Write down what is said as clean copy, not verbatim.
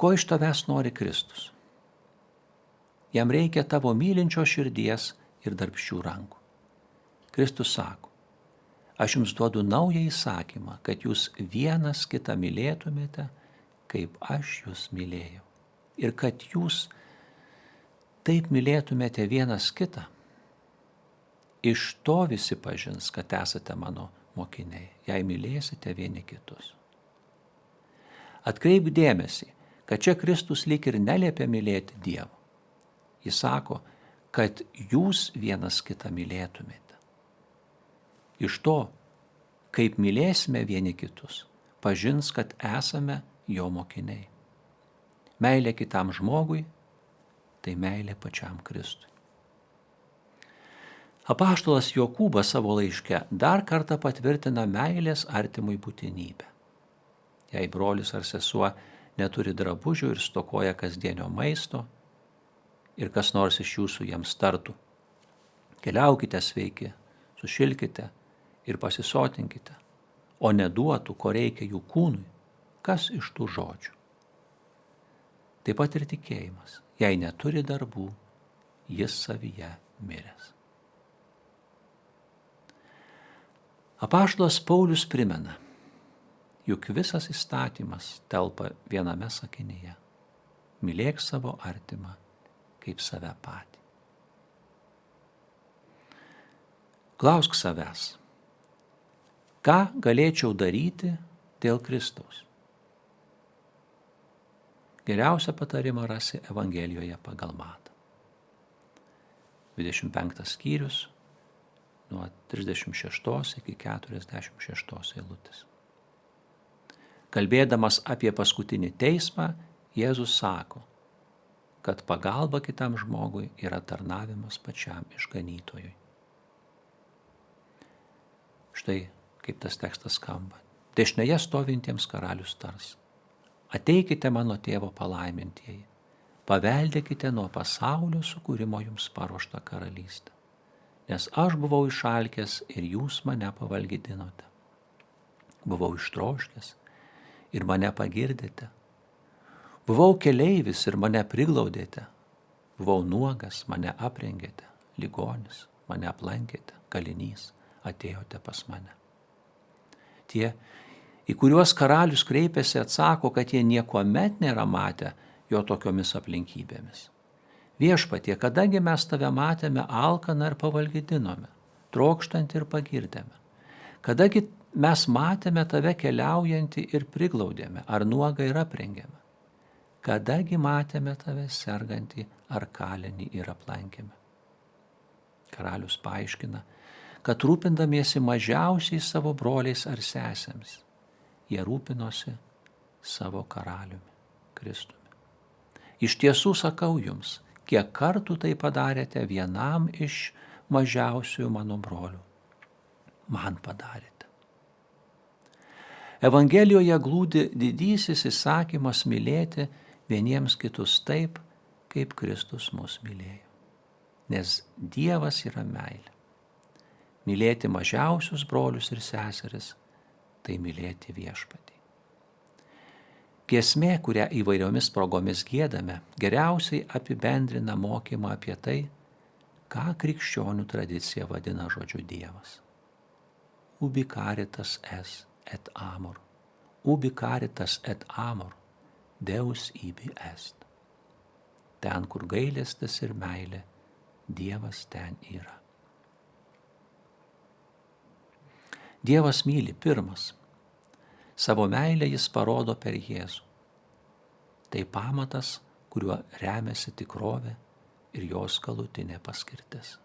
Ko iš tavęs nori Kristus? Jam reikia tavo mylinčio širdies ir darbščių rankų. Kristus sako, aš jums duodu naują įsakymą, kad jūs vienas kitą mylėtumėte, kaip aš jūs mylėjau. Ir kad jūs taip mylėtumėte vienas kitą, iš to visi pažins, kad esate mano mokiniai, jei mylėsite vieni kitus. Atkreipk dėmesį, kad čia Kristus lyg ir neliepia mylėti Dievo. Jis sako, kad jūs vienas kitą mylėtumėte. Iš to, kaip mylėsime vieni kitus, pažins, kad esame jo mokiniai. Meilė kitam žmogui, tai meilė pačiam Kristui. Apaštalas Jokūbas savo laiške dar kartą patvirtina meilės artimui būtinybę. Jei brolis ar sesuo neturi drabužių ir stokoja kasdienio maisto, ir kas nors iš jūsų jiems tartų, keliaukite sveiki, sušilkite ir pasisotinkite, o neduotų, ko reikia jų kūnui, kas iš tų žodžių. Taip pat ir tikėjimas, jei neturi darbų, jis savyje miręs. Apaštalas Paulius primena, juk visas įstatymas telpa viename sakinyje. Mylėk savo artimą kaip save patį. Klausk savęs, ką galėčiau daryti dėl Kristaus? Geriausią patarimą rasi Evangelijoje pagal Matą. 25 skyrius, nuo 36 iki 46 eilutės. Kalbėdamas apie paskutinį teismą, Jėzus sako, kad pagalba kitam žmogui yra tarnavimas pačiam išganytojui. Štai kaip tas tekstas skamba. Dešinėje stovintiems karalius tars, ateikite mano tėvo palaimintieji, paveldėkite nuo pasaulio sukūrimo jums paruoštą karalystę, nes aš buvau išalkęs ir jūs mane pavalgydinote. Buvau ištroškęs ir mane pagirdėte. Buvau keleivis ir mane priglaudėte. Buvau nuogas, mane aprengėte. Ligonis, mane aplankėte. Kalinys, atėjote pas mane. Tie, į kuriuos karalius kreipiasi, atsako, kad jie niekuomet nėra matę jo tokiomis aplinkybėmis. Viešpatie, kadagi mes tave matėme alkaną ir pavalgydinome, trokštantį ir pagirdėme. Kadagi mes matėme tave keliaujantį ir priglaudėme, ar nuogą ir aprengėme. Kadagi matėme tave sergantį ar kalinį ir aplankėme. Karalius paaiškina, kad rūpindamiesi mažiausiai savo broliais ar sesėms, jie rūpinosi savo karaliumi, Kristumi. Iš tiesų sakau jums, kiek kartų tai padarėte vienam iš mažiausiųjų mano brolių, man padarėte. Evangelijoje glūdi didysis įsakymas mylėti vieniems kitus taip, kaip Kristus mus mylėjo. Nes Dievas yra meilė. Mylėti mažiausius brolius ir seseris, tai mylėti viešpatį. Giesmė, kurią įvairiomis progomis giedame, geriausiai apibendrina mokymą apie tai, ką krikščionių tradicija vadina žodžiu Dievas. Ubi caritas es et amor. Ubi caritas et amor. Deus ibi est. Ten, kur gailestis ir meilė, Dievas ten yra. Dievas myli pirmas. Savo meilę jis parodo per Jėzų. Tai pamatas, kuriuo remiasi tikrovė ir jos galutinė paskirtis.